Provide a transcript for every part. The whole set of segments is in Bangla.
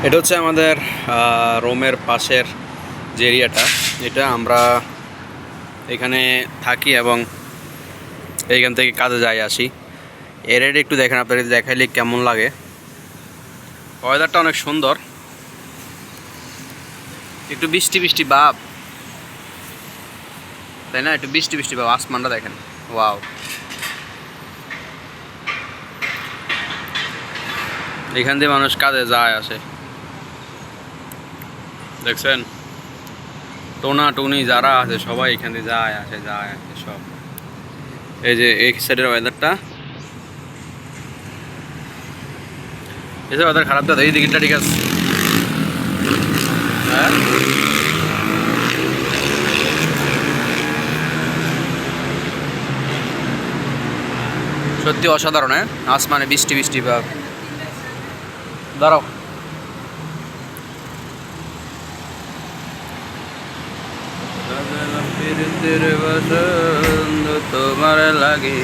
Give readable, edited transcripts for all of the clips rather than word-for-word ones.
এটা হচ্ছে আমাদের রোমের পাশের যে এরিয়াটা, এটা আমরা এখানে থাকি এবং এইখান থেকে কাজে যাই আসি। এরিয়াটা একটু দেখেন, আপনাদের দেখাইলে কেমন লাগে। ওয়েদারটা অনেক সুন্দর, একটু বৃষ্টি বৃষ্টি ভাব, তাই না? একটু বৃষ্টি বৃষ্টি ভাব, আসমানটা দেখেন, ওয়াও। এখান দিয়ে মানুষ কাজে যায় আসে, দেখছেন? টোনা টুনি যারা আছে সবাই এখান দিয়ে যায় আসে সব। এই যে এই সাইডের ওয়েদারটা, এই যে ওয়েদার খারাপ, তো এই দিকটা ঠিক আছে। হ্যাঁ, সত্যি অসাধারণ। হ্যাঁ, আসমানে বৃষ্টি বৃষ্টি ভাব। দাঁড়াও, তোমার লাগে।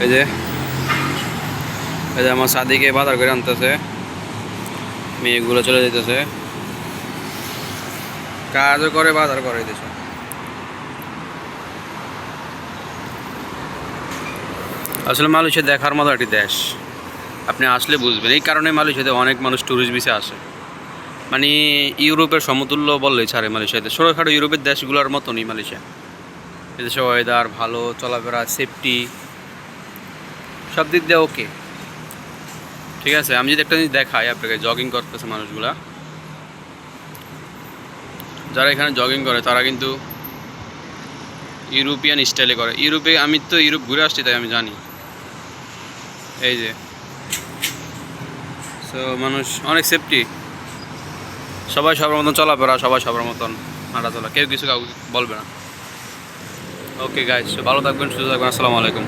এই যে আমার সাদিকে বাজার করে আনতেছে, মেয়েগুলো চলে যেতেছে, কাজও করে বাজার করে দিতেছে। আসলে মালয়েশিয়া দেখার মতো একটি দেশ, আপনি আসলে বুঝবেন। এই কারণে মালয়েশিয়াতে অনেক মানুষ ট্যুরিস্ট ভিসা আসে। মানে ইউরোপের সমতুল্য বললেই ছাড়ে মালয়েশিয়াতে, ছোটোখাটো ইউরোপের দেশগুলোর মতনই মালয়েশিয়া। এদেশে ওয়েদার ভালো, চলাফেরা, সেফটি, সব দিক দিয়ে ওকে, ঠিক আছে। আমি যদি একটা জিনিস দেখাই আপনাকে, জগিং করতেছে মানুষগুলা, যারা এখানে জগিং করে তারা কিন্তু ইউরোপিয়ান স্টাইলে করে। ইউরোপে, আমি তো ইউরোপ ঘুরে আসছি তাই আমি জানি। এই যে সো মানুষ অনেক সেফটি, সবাই সবার মতন চলাফেরা, সবাই সবার মতন হাঁটা চলা, কেউ কিছু কাউকে বলবে না। ওকে গাইস, ভালো থাকবেন, সুস্থ থাকবেন, আসসালামু আলাইকুম।